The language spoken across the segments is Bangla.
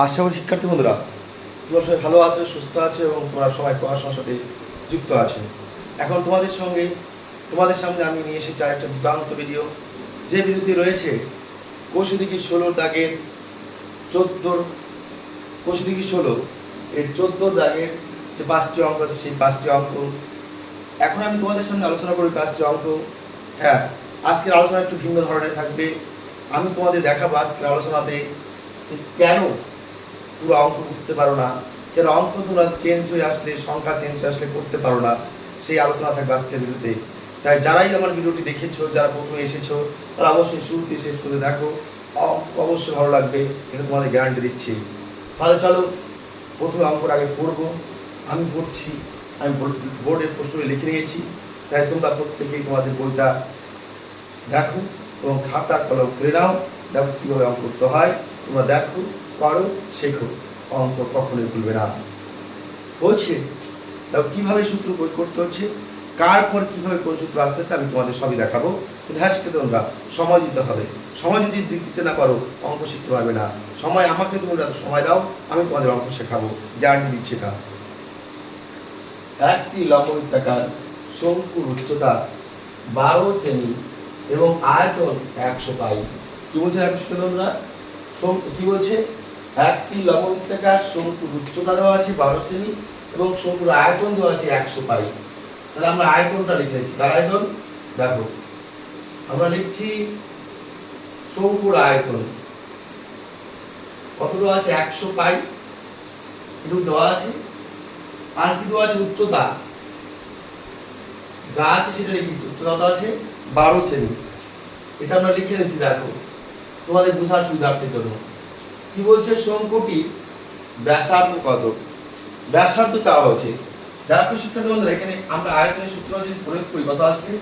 আশা করি শিক্ষার্থী বন্ধুরা তোমরা সবাই ভালো আছো, সুস্থ আছো এবং তোমরা সবাই পড়াশোনার সাথে যুক্ত আছো। এখন তোমাদের সামনে আমি নিয়ে এসেছি আরেকটা দুর্দান্ত ভিডিও। যে ভিডিওতে রয়েছে কোষদিঘি 16 দাগের 14 কোষদিঘি 16 এর 14 দাগের যে 5টি অঙ্ক আছে সেই 5টি অঙ্ক এখন আমি তোমাদের সামনে আলোচনা করি। 5টি অঙ্ক, হ্যাঁ, আজকের আলোচনা একটু ভিন্ন ধরনের থাকবে। আমি তোমাদের দেখাবো আজকের আলোচনাতে কেন পুরো অঙ্ক বুঝতে পারো না, কেন অঙ্ক তোমরা চেঞ্জ হয়ে আসলে, সংখ্যা চেঞ্জ হয়ে আসলে করতে পারো না, সেই আলোচনা থাকবে আজকের ভিডিওতে। তাই যারাই আমার ভিডিওটি দেখেছো, যারা প্রথমে এসেছো, তারা অবশ্যই শুরুতে শেষ করে দেখো, অবশ্যই ভালো লাগবে, এটা তোমাদের গ্যারান্টি দিচ্ছি। তাহলে চলো প্রথমে অঙ্কটা আগে পড়বো। আমি পড়ছি, আমি বোর্ডের প্রশ্নটি লিখে নিয়েছি, তাই তোমরা প্রত্যেকেই তোমাদের বইটা দেখো এবং খাতা কলম করে নাও। দেখো কীভাবে অঙ্ক করতে হয়, তোমরা দেখো, করো, শেখো, অঙ্ক কখনোই ভুলবে না। বলছে দেখো কীভাবে সূত্র প্রয়োগ করতে হচ্ছে, কার পর কীভাবে কোন সূত্র আসতেছে আমি তোমাদের সবই দেখাবো। কিন্তু হ্যাঁ, শিখতে তোমরা সময় দিতে হবে। সময় যদি দিতে না পারো অঙ্ক শিখতে পারবে না। সময় আমাকে তোমরা সময় দাও, আমি তোমাদের অঙ্ক শেখাবো, গ্যারান্টি দিচ্ছি এটা। একটি লম্ববৃত্তাকার শঙ্কুর উচ্চতা 12 সেমি এবং আয়তন 100 পাই। কি বলছে দেখো শিক্ষার্থীরা, কি বলছে, একটি লম্ববৃত্তাকার শঙ্কুর উচ্চতা দেওয়া আছে 12 সেমি এবং শঙ্কুর আয়তন দেওয়া আছে 100 পাই। তাহলে আমরা আয়তনটা লিখে নিচ্ছি। তার আয়তন দেখো, আমরা লিখছি শঙ্কুর আয়তন কত দেওয়া আছে, 100 পাই, এটুকু দেওয়া আছে। আর কি দেওয়া আছে, উচ্চতা যা আছে সেটা লিখেছি, উচ্চতা দেওয়া আছে 12 সেমি। এটা আমরা লিখে নিচ্ছি দেখো তোমাদের বোঝার সুবিধার্থের জন্য। কি বলছে, শঙ্কুটি ব্যাসার্ধ কত, ব্যাসার্ধ চাওয়া হচ্ছে। যার শিক্ষার্থী বন্ধুরা এখানে আমরা আয়তনের সূত্র যদি প্রয়োগ করি কত আসবে,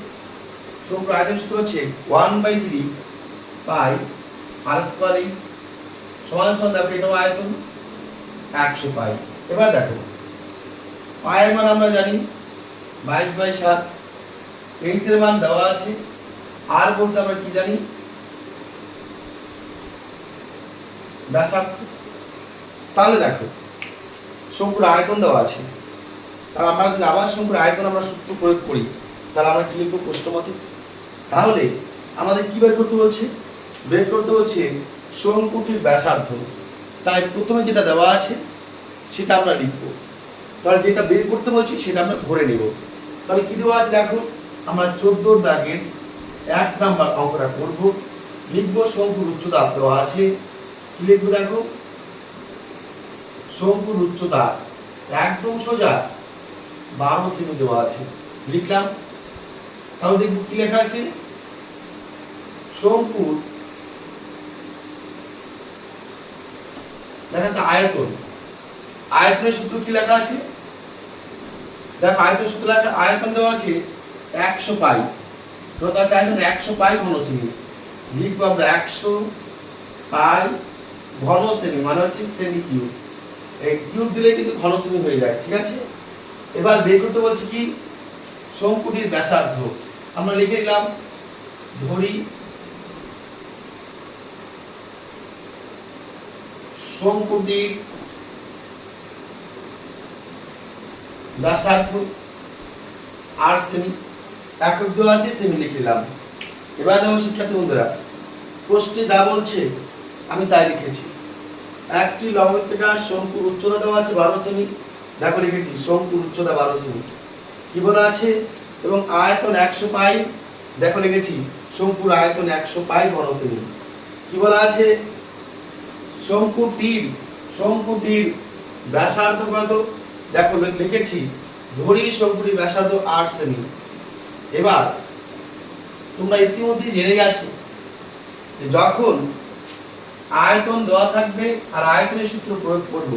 শঙ্কুর আয়তনের সূত্র হচ্ছে 1/3 পাই r স্কয়ার x সমান সমান দেখো এটাও আয়তন 100 পাই। এবার দেখো পায়ের মান আমরা জানি 22/7, h এর মান দেওয়া আছে, আর বলতে আমরা কি জানি, ব্যাসার্ধ। তাহলে দেখো শঙ্কুর আয়তন দেওয়া আছে, তাহলে আমরা যদি আবার শঙ্কুর আয়তন আমরা সূত্র প্রয়োগ করি তাহলে আমরা কি লিখবো প্রশ্ন মতে। তাহলে আমাদের কি বের করতে বলছে, বের করতে বলছে শঙ্কুটির ব্যাসার্ধ। তাই প্রথমে যেটা দেওয়া আছে সেটা আমরা লিখবো, তাহলে যেটা বের করতে বলছি সেটা আমরা ধরে নেব। তাহলে কি দেওয়া আছে দেখো, আমরা 14 দাগের 1 নাম্বার অঙ্কটা করব। লিখবো শঙ্কুর উচ্চতা দেওয়া আছে, কি লিখবো দেখো, শঙ্কুর উচ্চতা একদম সোজা 12 সেমি দেওয়া আছে, লিখলাম। তাহলে দেখবো কি লেখা আছে, শঙ্কুর লেখা আছে আয়তন। আয়তনের সূত্র কি লেখা আছে দেখো, আয়তনের সূত্র লেখা, আয়তন দেওয়া আছে 100 পাই, কত আছে আয়তন 100 পাই ঘন সেমি। লিখবো আমরা 100 পাই ঘন সেমি, মানে হচ্ছে সেমি কিউব। এই কিউব দিলে কিন্তু ঘন সেমি হয়ে যায়, ঠিক আছে। এবার বের করতে বলছি কি, শঙ্কুটির ব্যাসার্ধ। আমরা লিখে নিলাম, ধরি শঙ্কুটির ব্যাসার্ধ আর সেমি, একক দেওয়া আছে, সেমি লিখে নিলাম। এবার দেখো শিক্ষার্থী বন্ধুরা প্রশ্নে যা বলছে আমি তাই লিখেছি। একটি লম্ববৃত্তাকার শঙ্কুর উচ্চতা দেওয়া আছে 12 সেমি, দেখো লিখেছি শঙ্কুর উচ্চতা 12 সেমি, কি বলা আছে, এবং আয়তন 100 পাই, দেখো লিখেছি শঙ্কুর আয়তন 100 পাই ঘন সেমি। কি বলা আছে, শঙ্কুটির ব্যাসার্ধ কত, দেখো লিখেছি ধরি শঙ্কুটির ব্যাসার্ধ 8 সেমি। এবার তোমরা ইতিমধ্যে জেনে গেছো যে যখন আয়তন দেওয়া থাকবে আর আয়তনের সূত্র প্রয়োগ করব,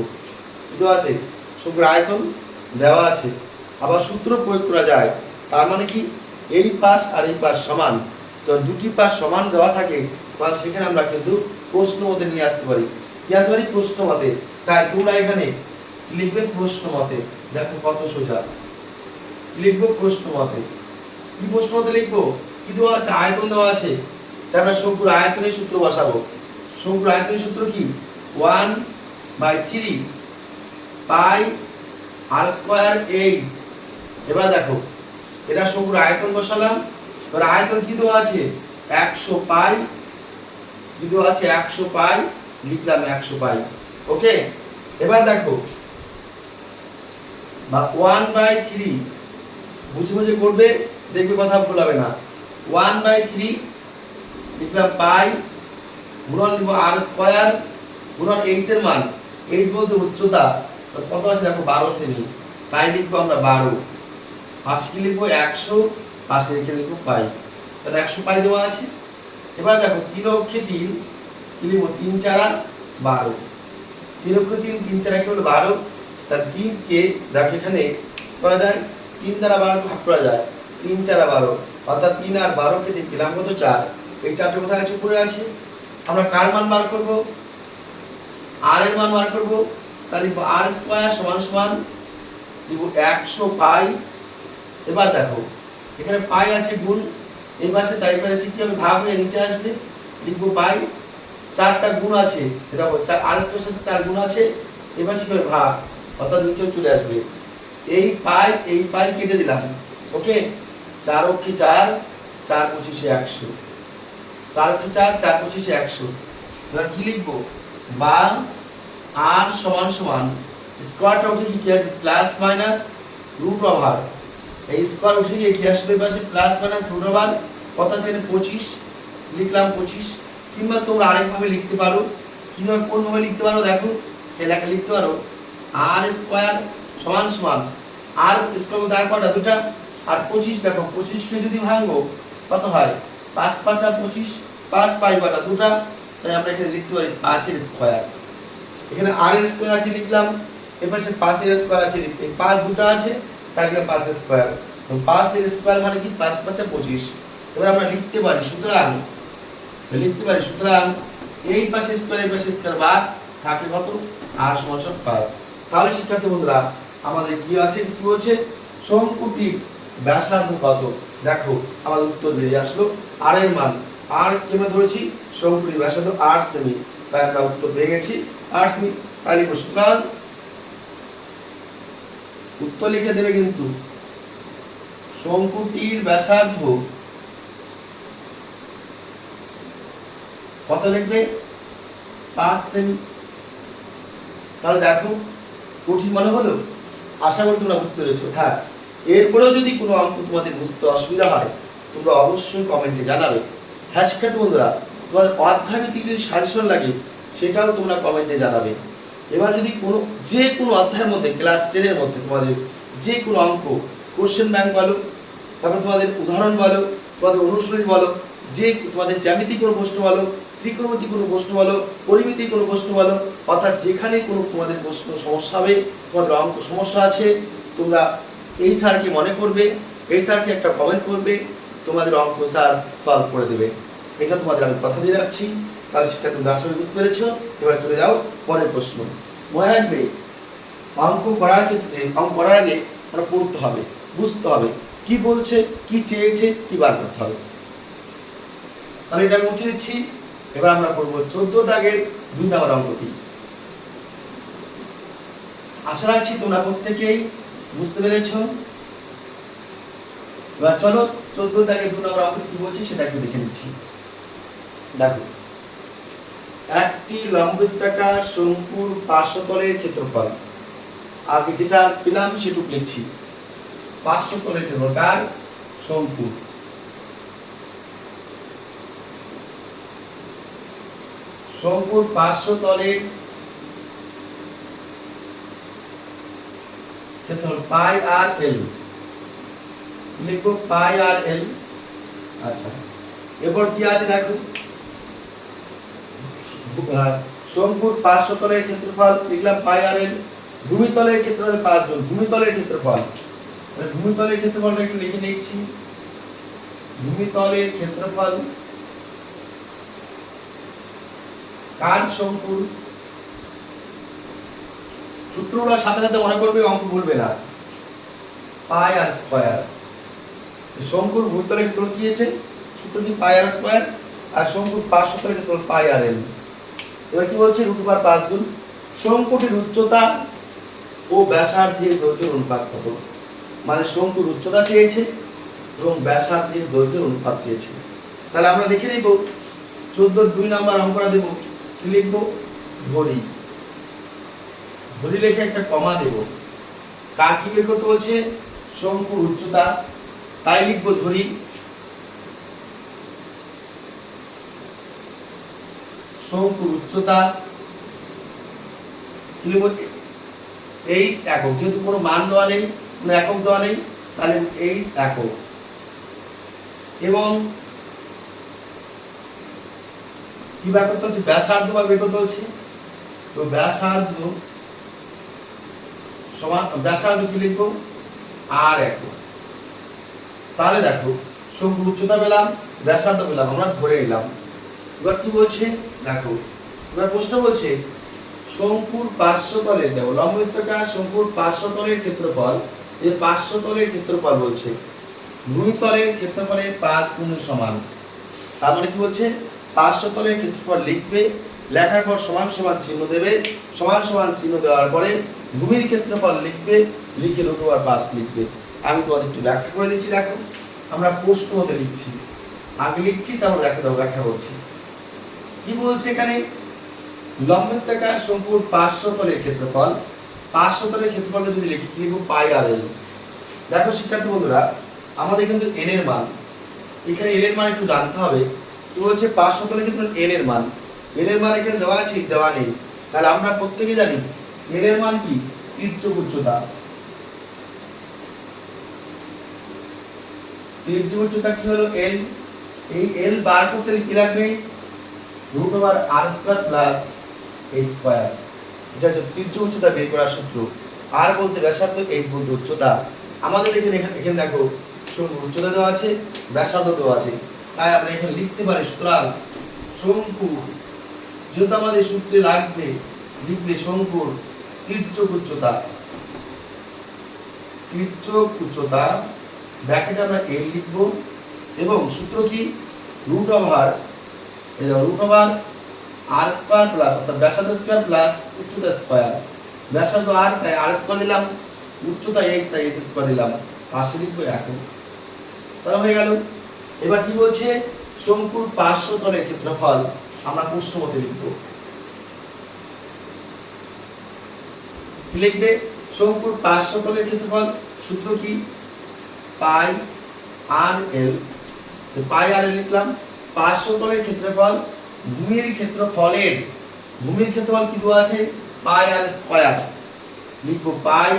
দেওয়া আছে শঙ্কুর আয়তন দেওয়া আছে, আবার সূত্র প্রয়োগ করা যায়। তার মানে কি, এই পাশ আর এই পাশ সমান, তো দুটি পাশ সমান দেওয়া থাকে, তাহলে সেখানে আমরা কিন্তু প্রশ্ন মতে নিয়ে আসতে পারি। কি আনতে পারি, প্রশ্ন মতে। তাই তোমরা এখানে লিখবে প্রশ্ন মতে। দেখো কত সোজা, লিখবো প্রশ্ন মতে। কি প্রশ্ন মতে লিখবো, কি দেওয়া আছে, আয়তন দেওয়া আছে, তাই আমরা শঙ্কুর আয়তনের সূত্র বসাবো। শঙ্কুর আয়তনের সূত্র কি, 1 by 3 pi R square H. এবার দেখো এটা শঙ্কুর আয়তন বসালাম। এবার আয়তন কি দেওয়া আছে 100 পাই, কি দেওয়া আছে 100 পাই, লিখলাম 100 পাই। ওকে, এবার দেখো বা 1/3 বুঝে বুঝে করবে, দেখবে কথা ভুলাবে না। 1/3 লিখলাম পাই, গুণন দিব আর স্কয়ার, গুণন এইচ এর মান, এইচ বলতে উচ্চতা কত আছে দেখো 12 সেমি, তাই লিখবো আমরা 12। পাশে কি লিখবো 100, পাশে রেখে লিখবো পাই, তাহলে 100 পাই দেওয়া আছে। এবার দেখো 3 অক্ষে 3 কি লিখবো 3 4 12, 3 অক্ষে 3 3 4 কি হলো 12। তার 3 কে দেখো এখানে করা যায় 3 দ্বারা 12 ভাগ করা যায়, 3 4 12, অর্থাৎ 3 আর 12 কেটে পেলাম কত 4। এই 4টা কোথায় আছে উপরে আছে। আমরা কার মান বার করব আর এর মান বার করব, তাহলে আর স্কয়ার সমান সমান লিখব 100 পাই। এবার দেখো এখানে পাই আছে গুণ, এই পাশে তাই পাশে কি হবে ভাগ হয়ে নিচে আসবে, লিখব পাই, 4টা গুণ আছে দেখো আর স্কয়ার সাথে 4 গুণ আছে, এই পাশে কি হবে ভাগ, অর্থাৎ নিচে চলে আসবে। এই পাই কেটে দিলাম। ওকে, 4 অক্ষে 4, 4 25 100, 4 অক্ষে 4, 4 25 100। এবার কি লিখবো বা আর সমান সমান স্কয়ারটা উঠে কি হবে প্লাস মাইনাস রুট ওভার, এই স্কয়ার উঠে গিয়ে কি আসবে পাশে প্লাস মাইনাস রুট ওভার, কত আছে এখানে 25, লিখলাম 25। কিংবা তোমরা আরেকভাবে লিখতে পারো, কিভাবে কোন ভাবে লিখতে পারো দেখো, এই লেখা লিখতে পারো আর স্কয়ার সমান সমান আর স্কয়ার বলতে আর কয়টা দুটা, আর 25 দেখো 25 কে যদি ভাঙবো কত হয় 5 5 আর 25, 5 পাই কয়টা দুটা, তাই আমরা এখানে লিখতে পারি 5 এর স্কয়ার। এখানে আর এর স্কয়ার আছে লিখলাম, এই পাশে 5 এর স্কয়ার আছে, এই 5 দুটো আছে তাই লিখলাম 5 এর স্কয়ার। 5 এর স্কয়ার মানে কি 5 5 25। এবার আমরা লিখতে পারি সুতরাং এই পাশে স্কয়ার এই পাশে স্কয়ার বাদ থাকে কত আর সমান 5। তাহলে শিক্ষার্থী বন্ধুরা আমাদের কি আছে, কি হচ্ছে শঙ্কুটির ব্যাসার্ধ কত, দেখো আমাদের উত্তর বেরিয়ে আসলো আর এর মান, আর কেমন ধরেছি শঙ্কুটির ব্যাসার্ধ 8 সেমি, তাই আমরা উত্তর পেয়ে গেছি 8 সেমি। তাহলে সুতরাং উত্তর লিখে দেবে কিন্তু শঙ্কুটির ব্যাসার্ধ কত লিখবে 5 সেমি। তাহলে দেখো কঠিন মনে হলো, আশা করি তোমরা বুঝতে পেরেছো। হ্যাঁ, এরপরেও যদি কোনো অঙ্ক তোমাদের বুঝতে অসুবিধা হয় তোমরা অবশ্যই কমেন্টে জানাবে। হ্যাঁ শিক্ষার্থী বন্ধুরা, তোমাদের অধ্যায়ভিত্তিক যদি সাজেশন লাগে সেটাও তোমরা কমেন্টে জানাবে। এবার যদি যে কোনো অধ্যায়ের মধ্যে ক্লাস 10-এর মধ্যে তোমাদের যে কোনো অঙ্ক, কোশ্চেন ব্যাংক বলো, তারপর তোমাদের উদাহরণ বলো, তোমাদের অনুশীলনী বলো, যে তোমাদের জ্যামিতিক কোনো প্রশ্ন বলো, ত্রিকোণমিতি কোনো প্রশ্ন বলো, পরিমিতির কোনো প্রশ্ন বলো, অর্থাৎ যেখানে কোনো তোমাদের প্রশ্ন সমস্যা হবে, তোমাদের অঙ্ক সমস্যা আছে, তোমরা এই স্যারকে মনে করবে, এই স্যারকে একটা কমেন্ট করবে, তোমাদের অঙ্ক স্যার সলভ করে দেবে। এটা তোমাদের আমি কথা দিয়ে রাখছি। তাহলে সেটা তোমরা আসলে বুঝতে পেরেছ। এবার চলে যাও পরের প্রশ্ন। মনে রাখবে অঙ্ক করার ক্ষেত্রে অঙ্ক করার আগে আমরা পড়তে হবে, বুঝতে হবে কি বলছে, কি চেয়েছে, কি বার করতে হবে। তাহলে এটা আমি মুছে দিচ্ছি। এবার আমরা করবো 14 দাগের 2 নম্বর অঙ্কটি। আশা রাখছি তোমরা প্রত্যেকেই বুঝতে পেরেছ। এবার চলো 14 দাগের 2 নম্বর অঙ্কটি কি বলছে সেটা একটু দেখে নিচ্ছি। দেখো, একটি লম্ববৃত্তাকার শঙ্কুর পার্শ্বতলের ক্ষেত্রফল, আগে যেটা পেলাম সেটুকু লিখছি। পার্শ্বতলের ক্ষেত্রফল শঙ্কুর, শঙ্কুর পার্শ্বতলের ক্ষেত্রফল পাই আর এল, লিখবো পাই আর এল। আচ্ছা, এরপর কি আছে দেখো, শঙ্কুর পার্শ্বতলের ক্ষেত্রফল লিখলাম পাই আর এল, ভূমিতলের ক্ষেত্রফল 5 গুণ ভূমিতলের ক্ষেত্রফল, ভূমিতলের ক্ষেত্রফলটা একটু লিখে নিচ্ছি। ভূমিতলের ক্ষেত্রফল কার শঙ্কুর, সূত্রগুলো সাথে সাথে মনে করবে, অঙ্ক ভুলবে না। পাই আর স্কয়ার, শঙ্কুর ভূতলের ক্ষেত্রফল কি আছে সূত্রটি পাই আর স্কয়ার, আর শঙ্কুর পার্শ্বতলের ক্ষেত্রফল পাই আর এল। এবার কি বলছে √5 গুণ শঙ্কুটির উচ্চতা ও ব্যাসার্ধের দৈর্ঘ্যের অনুপাত কত? মানে শঙ্কুর উচ্চতা চেয়েছে এবং ব্যাসার্ধের দৈর্ঘ্যের অনুপাত চেয়েছে। তাহলে আমরা লিখে নিব 14-2 নাম্বার অঙ্কটা দেব। কি লিখব? ধরি। ধরি লিখে একটা কমা দেব। কার কি বের করতে বলছে? শঙ্কুর উচ্চতা, তাই লিখবো ধরি। শঙ্কুর উচ্চতা কি লিখবো? এইচ একক, যেহেতু কোনো মান দেওয়া নেই, কোনো একক দেওয়া নেই, তাহলে এইচ একক। এবং কি বের করতে হচ্ছে? ব্যাসার্ধ বা বের করতে হচ্ছে। তো ব্যাসার্ধ সমান, ব্যাসার্ধ কি লিখবো? আর একক। তাহলে দেখো শঙ্কুর উচ্চতা পেলাম, ব্যাসার্ধ পেলাম, আমরা ধরে নিলাম। এবার কি বলছে দেখো, এবার প্রশ্ন বলছে শঙ্কুর পার্শ্বতলের, দেখো লম্ব বৃত্তাকার শঙ্কুর পার্শ্বতলের ক্ষেত্রফল, এই পার্শ্বতলের ক্ষেত্রফল বলছে ভূমিতলের ক্ষেত্রফলের 5 গুণ সমান। তার মানে কি বলছে? পার্শ্বতলের ক্ষেত্রফল লিখবে, লেখার পর সমান সমান চিহ্ন দেবে, সমান সমান চিহ্ন দেওয়ার পরে ভূমির ক্ষেত্রফল লিখবে, লিখে √5 লিখবে। আমি তোমাদের একটু ব্যাখ্যা করে দিচ্ছি। দেখো আমরা প্রশ্ন মতে লিখছি, আগে লিখছি তারপর ব্যাখ্যা করছি। কি বলছে এখানে? লম্ব বৃত্তাকার শঙ্কুর পার্শ্বতলের ক্ষেত্রফল, পার্শ্বতলের ক্ষেত্রফলটা যদি লিখি কি লিখবো? পাই আর এল। দেখো শিক্ষার্থী বন্ধুরা, আমাদের কিন্তু এন এর মান, এখানে এল এর মান একটু জানতে হবে। কি বলছে? পার্শ্বতলের ক্ষেত্রফল এন এর মান, এন এর মান এখানে দেওয়া আছে, দেওয়া নেই। তাহলে আমরা প্রত্যেকে জানি এন এর মান কি? তির্যক উচ্চতা। তির্যক উচ্চতা কি হলো? এল। এই এল বার করতে কি লাগবে? √r² plus a square. এটা হচ্ছে তির্যক উচ্চতা বের করার সূত্র। আর বলতে ব্যাসার্ধ, এইচ বলতে উচ্চতা। আমাদের এখানে দেখো শঙ্কুর উচ্চতা দেওয়া আছে, ব্যাসার্ধ দেওয়া আছে, তাই আমরা এখানে লিখতে পারি সুতরাং শঙ্কু, যেহেতু আমাদের সূত্রে লাগবে, লিখবে শঙ্কুর তির্যক উচ্চতা, তির্যক উচ্চতা ব্র্যাকেটে আমরা এল লিখবো এবং সূত্র কি? √r² প্লাস, অর্থাৎ ব্যাসার্ধ স্কয়ার প্লাস উচ্চতা স্কয়ার। ব্যাসার্ধ আর, তাই r² দিলাম, উচ্চতা h, তাই h² দিলাম, পাশে লিখবো একক। তাহলে হয়ে গেল। এবার কি বলছে? শঙ্কুর পার্শ্বতলের ক্ষেত্রফল আমরা প্রশ্ন মতে লিখবো। কি লিখবে? শঙ্কুর পার্শ্বতলের ক্ষেত্রফল, সূত্র কি? পাই আর এল। পাই আর এল লিখলাম। পার্শ্বতলের ক্ষেত্রফল, ভূমির ক্ষেত্রফলের, ভূমির ক্ষেত্রফল কি দেওয়া আছে? পাই আর স্কয়ার, লিখবো পাই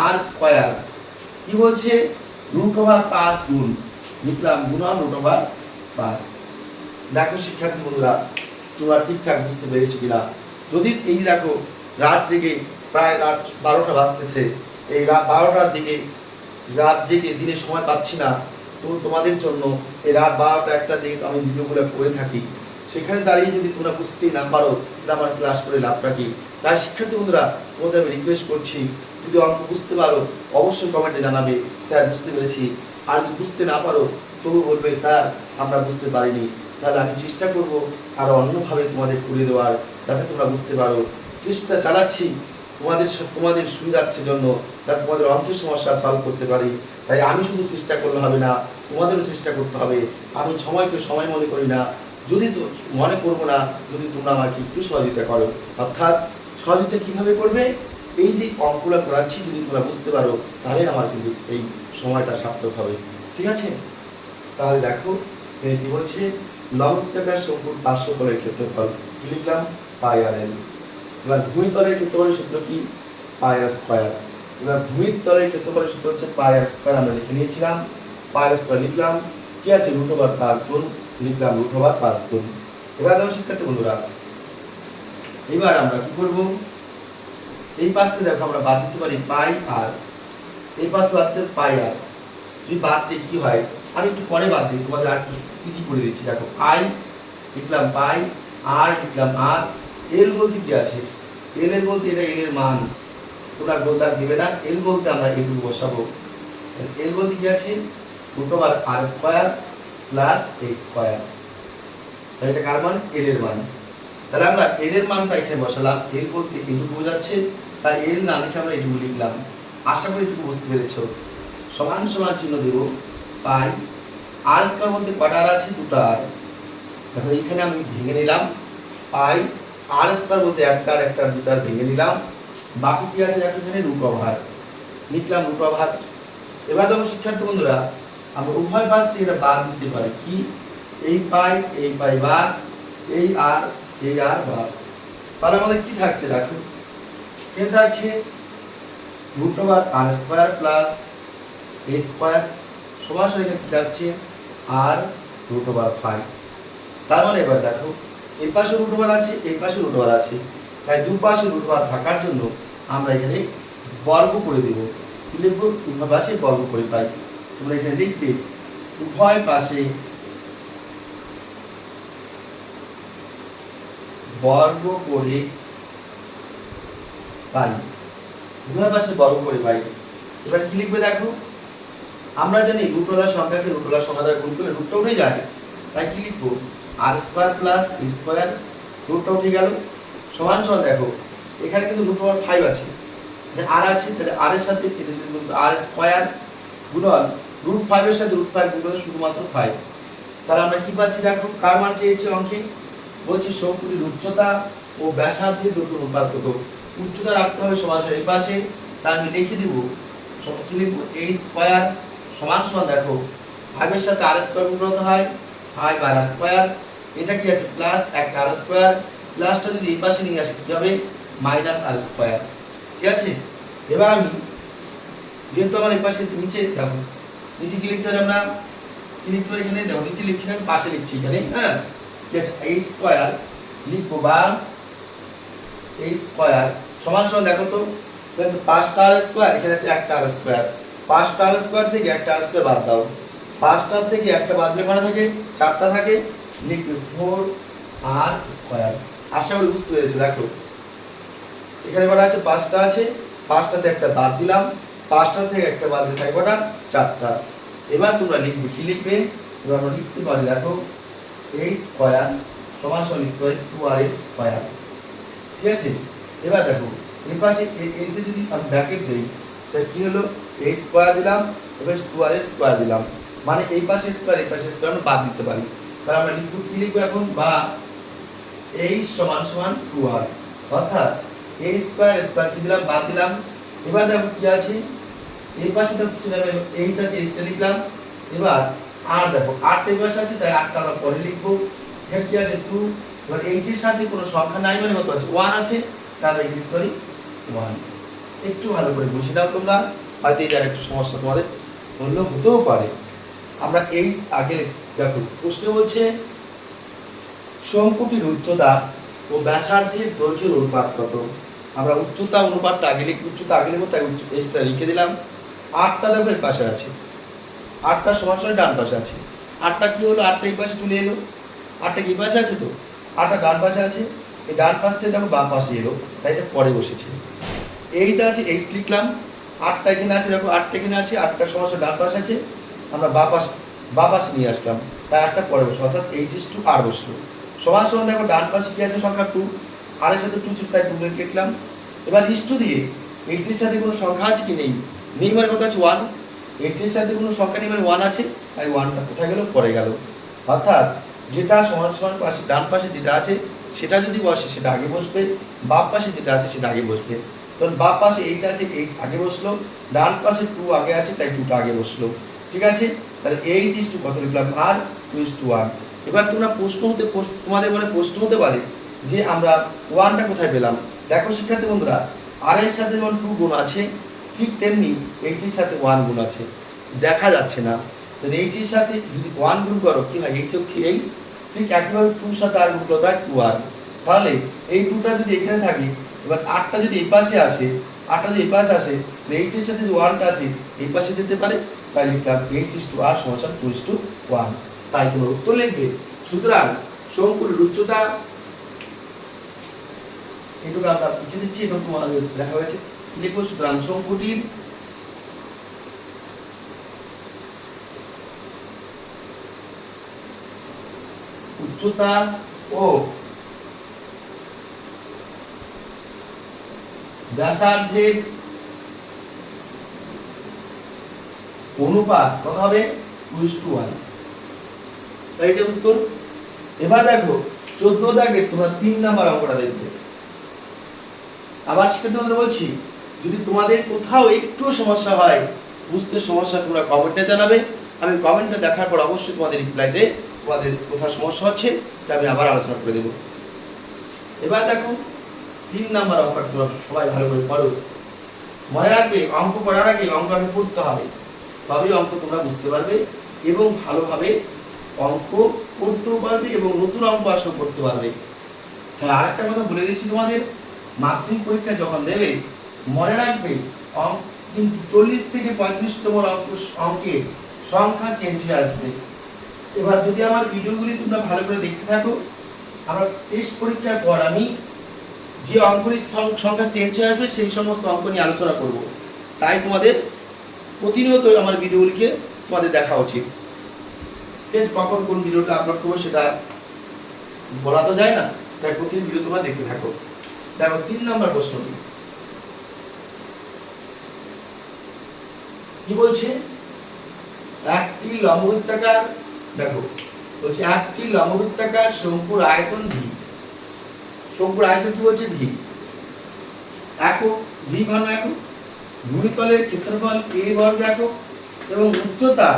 আর স্কয়ার। কি বলছে? √5 গুণ, লিখলাম গুণন √5। দেখো শিক্ষার্থী বন্ধুরা, তোমরা ঠিকঠাক বুঝতে পেরেছো কিনা? যদি এই দেখো রাত জেগে, প্রায় রাত 12টা বাজতেছে, এই রাত 12টার দিকে রাত জেগে দিনে সময় পাচ্ছি না, তো তোমাদের জন্য এই রাত 12টা 1টার দিকে আমি ভিডিওগুলো করে থাকি। সেখানে দাঁড়িয়ে যদি তোমরা বুঝতেই না পারো তাহলে আমার ক্লাস করে লাভটা কি? তাই শিক্ষার্থী বন্ধুরা, তোমাদের আমি রিকোয়েস্ট করছি, যদি অঙ্ক বুঝতে পারো অবশ্যই কমেন্টে জানাবে স্যার বুঝতে পেরেছি। আর যদি বুঝতে না পারো তবু বলবে স্যার আমরা বুঝতে পারিনি। তাহলে আমি চেষ্টা করব আরও অন্যভাবে তোমাদের করে দেওয়ার, যাতে তোমরা বুঝতে পারো। চেষ্টা চালাচ্ছি তোমাদের সুবিধার্থের জন্য, যাতে তোমাদের অঙ্কের সমস্যা সলভ করতে পারি। তাই আমি শুধু চেষ্টা করলে হবে না, তোমাদেরও চেষ্টা করতে হবে। আমি সময়কে সময় মনে করি না, যদি মনে করবো না যদি তোমরা আমাকে একটু সহযোগিতা করো। অর্থাৎ সহযোগিতা কীভাবে করবে? এই যে অঙ্কগুলো করাচ্ছি যদি তোমরা বুঝতে পারো তাহলে আমার কিন্তু এই সময়টা সার্থক হবে। ঠিক আছে? তাহলে দেখো কি বলছে? লম্ব বৃত্তাকার শঙ্কুর পার্শ্বতলের ক্ষেত্রফল কি লিখলাম? পাই আর এল। এবার ভূমিতলের ক্ষেত্রফলের সূত্র কি? পাই আর স্কয়ার। এবার ভূমির তলের ক্ষেত্রফলের সূত্র হচ্ছে পাই আর স্কয়ার, আমরা লিখে নিয়েছিলাম। পাই আর স্কয়ার লিখলাম, কি আছে? √5 গুণ, লিখলাম √5 গুণ। এবার দেখো শিক্ষার্থী বন্ধুরা, এবার আমরা কি করব? এই পাশে দেখো আমরা বাদ দিতে পারি পাই আর, এই পাশে বাদ দিতে পাই আর। যদি বাদ দিই কি হয়? আমি একটু পরে বাদ দিই, তোমাদের আর একটু কিছু করে দিচ্ছি। দেখো পাই লিখলাম, পাই আর লিখলাম আর। এল বলতে কি আছে? এল এর বলতে এটা এল এর মান, তোমরা গোলদার দিবে না। এল বলতে আমরা এটুকু বসাবো। এল বলতে কি আছে? √r² plus a square. এটা কার মান? এল এর মান। তাহলে আমরা এল এর মানটা এখানে বসালাম, এল বলতে এটুকু বোঝাচ্ছে, তাই এল না লিখে আমরা এটুকু লিখলাম। আশা করি এটুকু বুঝতে পেরেছ। সমান সমান চিহ্ন দেব, পাই আর স্কয়ার বলতে কটা আর আছে, দুটো আর। দেখো এইখানে আমি ভেঙে নিলাম, পাই আর স্কয়ার বলতে একটা আর একটা দুটো আর ভেঙে নিলাম, বাকি কি আছে দেখো এখানে রুট ওভার, লিখলাম রুট ওভার। এবার দেখো শিক্ষার্থী বন্ধুরা, আমরা উভয় পাশ থেকে এটা বাদ দিতে পারি, কি এই পাই বাদ, এই আর বাদ। তাহলে আমাদের কি থাকছে দেখো, এখানে থাকছে রুট ওভার আর স্কয়ার প্লাস এ স্কয়ার সমান সমান এখানে কি থাকছে আর রুট ওভার 5। তার মানে এবার দেখো এই পাশে রুট ওভার আছে, এই পাশে রুট ওভার আছে, তাই দুপাশে রুট ওভার থাকার জন্য আমরা এখানে বর্গ করে দেব। কি লিখবো, উভয় পাশে বর্গ করে পাই। তোমরা এখানে লিখবে উভয় পাশে বর্গ করে পাই, উভয় পাশে বর্গ করে পাই। এবার কি লিখবে দেখো, আমরা জানি রুটওয়ালা সংখ্যাকে রুটওয়ালা সংখ্যা দ্বারা গুণ করলে রুটটা উঠে যায়, তাই কি লিখবো আর স্কয়ার প্লাস বি স্কয়ার, রুটটা উঠে গেল, সমান সমান দেখো এখানে কিন্তু রুট ওভার 5 আছে, আর আছে, তাহলে আর এর সাথে আর স্কয়ার গুণন রুট 5 এর সাথে রুট 5 গুণ করলে শুধুমাত্র 5। তাহলে আমরা কি পাচ্ছি দেখো, কার মান চেয়েছে অঙ্কে, বলছি শঙ্কুটির উচ্চতা ও ব্যাসার্ধের দৈর্ঘ্য অনুপাত কত। উচ্চতা রাখতে হবে সমান সমান এই পাশে, তা আমি লিখে দিব কি লিখবো, a স্কয়ার সমান সমান দেখো 5 এর সাথে আর স্কয়ার গুণ করতে হয় 5 আর স্কয়ার, এটা কি আছে প্লাস একটা আর স্কয়ার, প্লাসটা যদি এই পাশে নিয়ে আসি কি হবে মাইনাস আর স্কয়ার। ঠিক আছে, এবার আমি যেহেতু আমার এই পাশে নিচে দেখো, নিচে কি লিখতে হবে, আমরা কি লিখতে পারি এখানে দেখো, নিচে লিখছি আমি পাশে লিখছি এখানে, হ্যাঁ ঠিক আছে, a স্কয়ার লিখবো বা a স্কয়ার সমান সমান দেখো তো, আছে 5টা আর স্কয়ার, এখানে আছে একটা আর স্কয়ার, 5টা আর স্কয়ার থেকে একটা আর স্কয়ার বাদ দাও, 5টা থেকে একটা বাদ দিলে কটা থাকে, 4টা থাকে, লিখবে 4 আর স্কয়ার। আশা করি বুঝতে পেরেছো। দেখো এখানে কটা আছে, 5টা আছে, 5টাতে একটা বাদ দিলাম, 5টা থেকে একটা বাদ দিলে থাকে কটা, 4টা। এবার তোমরা লিখবে, কি লিখবে, এবার আমরা লিখতে পারি দেখো a স্কয়ার সমান সমান লিখতে পারি 2r স্কয়ার। ঠিক আছে, এবার দেখো এই পাশে এই যে যদি আমি ব্র্যাকেট দেই তাহলে কি হলো, a স্কয়ার দিলাম, এবার 2r স্কয়ার দিলাম, মানে এই পাশে স্কয়ার এই পাশে স্কয়ার আমরা বাদ দিতে পারি। তাহলে আমরা লিখব, কি লিখবো এখন, বা a সমান সমান 2r, অর্থাৎ a স্কয়ার স্কয়ার কি দিলাম বাদ দিলাম। এবার দেখো কি আছে, এই পাশে তো কিছু না, h আছে h টা লিখলাম, এবার আর দেখো 8 এই পাশে আছে তাই 8টা আমরা পরে লিখবো। এখানে কি আছে 2, এবার h এর সাথে কোনো সংখ্যা নাই মানে কত আছে 1 আছে, তাহলে লিখতে পারি 1। একটু ভালো করে বুঝে নাও তোমরা, হয়তো এই জায়গায় একটু সমস্যা তোমাদের অন্য হতেও পারে। আমরা এই আগে দেখো প্রশ্ন বলছে শঙ্কুটির উচ্চতা ও ব্যাসার্ধের দৈর্ঘ্যের অনুপাত কত। আমরা উচ্চতা অনুপাতটা আগে লিখব, উচ্চতা আগে লিখব, তাই এসটা লিখে দিলাম। 8টা দেখো এই পাশে আছে, 8টা সমান সমান ডান পাশে আছে, 8টা কি হলো, 8টা এই পাশে চলে এলো, 8টা কি পাশে আছে তো, 8টা ডান পাশে আছে, এই ডান পাশ থেকে দেখো বাম পাশে এলো, তাই এটা পরে বসেছে। এইচ আছে, এইচ লিখলাম, 8টা এখানে আছে দেখো, 8টা এখানে আছে, 8টা সমান সমান ডান পাশে আছে, আমরা বাম পাশে নিয়ে আসলাম, তাই একটা পরে বসলো, অর্থাৎ এইচ ইস টু আর বসলো। সমান সমান দেখো ডান পাশে কি আছে সংখ্যা 2, আর এর সাথে 2 ছিল তাই 2 লিখলাম। এবার ইস টু দিয়ে এইচ এর সাথে কোনো সংখ্যা আছে কি নেই, নেই মানে কত আছে 1, এইচ এর সাথে কোনো সংখ্যা নেই মানে 1 আছে, তাই 1টা কোথায় গেল, পরে গেল। অর্থাৎ যেটা সমান সমান পাশে ডান পাশে যেটা আছে সেটা যদি বসে সেটা আগে বসবে, বাম পাশে যেটা আছে সেটা আগে বসবে। তখন বাম পাশে এইচ আছে, এইচ আগে বসলো, ডান পাশে 2 আগে আছে তাই 2টা আগে বসলো। ঠিক আছে, তাহলে এইচ ইস টু কত লিখলাম, আর 2 ইস টু 1। এবার তোমরা তোমাদের মনে প্রশ্ন হতে পারে যে আমরা 1টা কোথায় পেলাম। দেখো শিক্ষার্থী বন্ধুরা, আর এর সাথে যেমন 2 গুণ আছে ঠিক তেমনি এইচ এর সাথে 1 গুণ আছে, দেখা যাচ্ছে না। তাহলে এইচ এর সাথে যদি 1 গুণ করো কি হয়, এইচ কি এইচ, ঠিক একইভাবে 2 এর সাথে আর গুণ করতে হয় 2r। তাহলে এই 2টা যদি এখানে থাকে, এবার 8টা যদি এই পাশে আসে, 8টা যদি এই পাশে আসে, এইচ এর সাথে যে 1টা আছে এই পাশে যেতে পারে, তাই লিখলাম এইচ ইস টু আর সমান 2 ইস টু 1। তাই তোমরা উত্তর লিখবে। সুতরাং শঙ্কুর উচ্চতা এটুকু আমরা বুঝে দিচ্ছি এবং তোমাদের দেখা হয়েছে, লিখবো সুতরাং শঙ্কুটির উচ্চতা ও ব্যাসার্ধের অনুপাত কত হবে 2:1, এইটা উত্তর। এবার দেখো 14 দাগের তোমরা 3 নাম্বার অঙ্কটা দেখবে। আবার শিক্ষার্থীদের বলছি, যদি তোমাদের কোথাও একটু সমস্যা হয়, বুঝতে সমস্যা, তোমরা কমেন্টে জানাবে। আমি কমেন্টে দেখার পর অবশ্যই তোমাদের রিপ্লাইতে তোমাদের কোথাও সমস্যা হচ্ছে তা আমি আবার আলোচনা করে দেবো। এবার দেখো 3 নাম্বার অঙ্কটা তোমরা সবাই ভালো করে পড়ো। মনে রাখবে অঙ্ক করার আগে অঙ্ক আগে পড়তে হবে, তবেই অঙ্ক তোমরা বুঝতে পারবে এবং ভালোভাবে অঙ্ক করতেও পারবে এবং নতুন অঙ্ক আসলে করতে পারবে। হ্যাঁ, আরেকটা কথা বলে দিচ্ছি তোমাদের, মাধ্যমিক পরীক্ষা যখন দেবে মনে রাখবে অঙ্ক কিন্তু 40 থেকে 35তম অঙ্কের সংখ্যা চেঞ্জ হয়ে আসবে। এবার যদি আমার ভিডিওগুলি তোমরা ভালো করে দেখতে থাকো, আমার টেস্ট পরীক্ষার পর আমি যে অঙ্কগুলির সংখ্যা চেঞ্জ হয়ে আসবে সেই সমস্ত অঙ্ক নিয়ে আলোচনা করব। তাই তোমাদের প্রতিনিয়ত আমার ভিডিওগুলিকে তোমাদের দেখা উচিত। টেস্ট কখন কোন ভিডিওটা আপলোড করবো সেটা বলা তো যায় না, তাই প্রতিদিন ভিডিও তোমরা দেখতে থাকো। দেখো 3 নম্বর প্রশ্নটি কি বলছে, একটি লম্ববৃত্তাকার, দেখো বলছে একটি লম্ববৃত্তাকার শঙ্কুর আয়তন ভি। শঙ্কুর আয়তন কি বলছে ভি, একক, ভি ঘন একক, ভূমিতলের ক্ষেত্রফল a বর্গ একক এবং উচ্চতা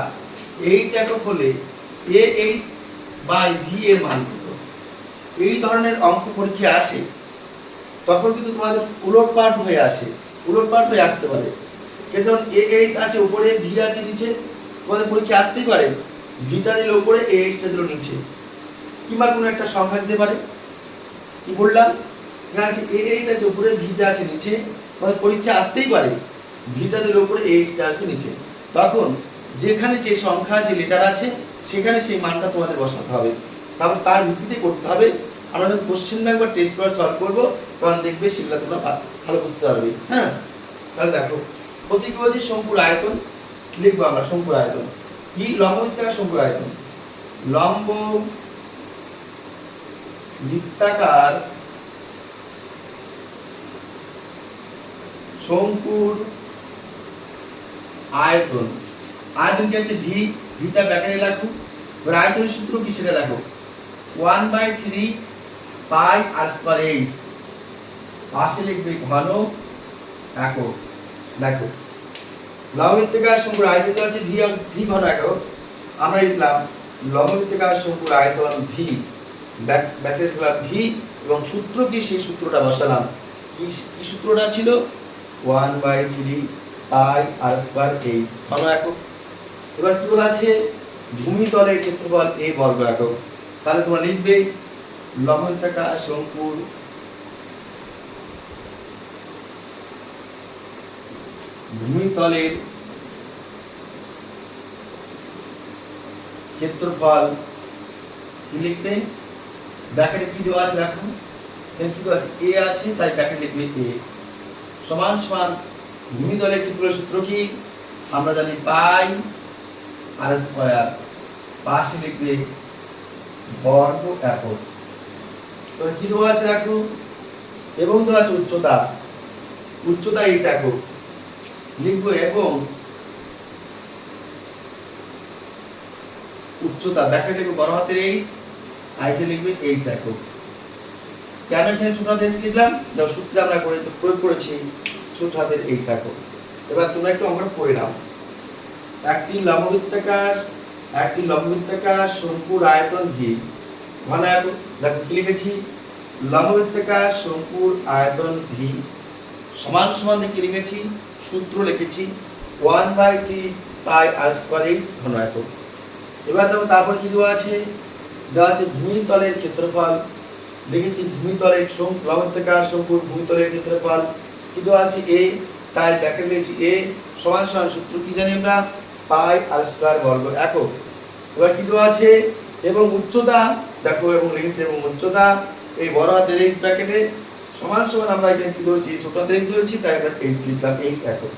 h একক হলে ah বাই v এর মান কত। এই ধরনের অঙ্ক পরীক্ষা আসে তখন কিন্তু তোমাদের উলটপালট হয়ে আসতে পারে। কারণ ah আছে উপরে, v আছে নিচে, তোমাদের পরীক্ষা আসতেই পারে ভিটা দিল উপরে, ah টা দিল নিচে, কিংবা কোনো একটা সংখ্যা দিতে পারে। কি বললাম, এখানে আছে ah আছে উপরে, ভিটা আছে নিচে, তোমাদের পরীক্ষা আসতেই পারে ভিটা দিল উপরে, ah টা আসবে নিচে। তখন যেখানে যে সংখ্যা যে লেটার আছে সেখানে সেই মানটা তোমাদের বসাতে হবে, তারপর তার ভিত্তিতে করতে হবে। আমরা যখন কোশ্চেন ব্যাংক বা টেস্ট পেপার সলভ করবো তখন দেখবে সেগুলো তোমরা ভালো বুঝতে পারবে। হ্যাঁ, তাহলে দেখো প্রতীক বলছি শঙ্কুর আয়তন, লিখবো আমরা শঙ্কুর আয়তন কি, লম্ব বৃত্তাকার শঙ্কুর আয়তন, লম্ব বৃত্তাকার শঙ্কুর আয়তন। আয়তন কি আছে ভি, ভিটা ব্যাকেটে রাখো। এবার আয়তনের সূত্র কি সেটা দেখো, 1/3 পাই আর স্কয়ার h, পাশে লিখবে ঘন একক। দেখো লম্ববৃত্তাকার শঙ্কুর আয়তন আছে ভি ঘন একক, আমরা লিখলাম লম্ববৃত্তাকার শঙ্কুর আয়তন ভি, ব্যাকেটে লিখলাম ভি এবং সূত্র কি সেই সূত্রটা বসালাম। কি সূত্রটা ছিল, 1/3 পাই আর স্কয়ার h ঘন একক। এবার কি বলা আছে, ভূমিতলের ক্ষেত্রফল a বর্গ একক। তাহলে তোমরা লিখবে লম্ববৃত্তাকার শঙ্কুর ভূমিতলের ক্ষেত্রফল কি লিখবে, ব্র্যাকেটে কি দেওয়া আছে দেখো, এখানে কি দেওয়া আছে a আছে, তাই ব্র্যাকেটে লিখবে a সমান সমান ভূমিতলের ক্ষেত্রফলের সূত্র কি আমরা জানি পাই আর স্কয়ার, পাশে লিখবে বর্গ একক। তো কি দেওয়া আছে দেখো, এবং দেওয়া আছে উচ্চতা h একক, লিখবো এবং উচ্চতা ব্র্যাকেটে লিখবো বড় হাতের h, আর এখানে লিখবে h একক। কেন এখানে ছোট হাতের h লিখলাম, দেখো সূত্রে আমরা প্রয়োগ করেছি ছোট হাতের h একক। এবার তোমরা একটু অঙ্কটা করে নাও। একটি লম্ববৃত্তাকার শঙ্কুর আয়তন ভি ঘন একক। দেখো কি লিখেছি, লম্ববৃত্তাকার শঙ্কুর আয়তন ভি সমান সমান দেখে লিখেছি, সূত্র লিখেছি 1/3 পাই আর স্কয়ার h ঘন একক। এবার দেখো তারপর কি দেওয়া আছে, ভূমিতলের ক্ষেত্রফল, লিখেছি ভূমিতলের লম্ববৃত্তাকার শঙ্কুর ভূমিতলের ক্ষেত্রফল কি দেওয়া আছে a, তাই ব্র্যাকেটে লিখেছি a সমান সমান সূত্র কি জানি আমরা পাই আর স্কয়ার বর্গ একক। এবার কি দেওয়া আছে, এবং উচ্চতা দেখো, এবং লিখেছে এবং উচ্চতা এই বড় হাতের h ব্র্যাকেটে সমান সমান আমরা এখানে কি ধরেছি ছোট হাতের h ধরেছি, তাই আমরা h লিখলাম h একক।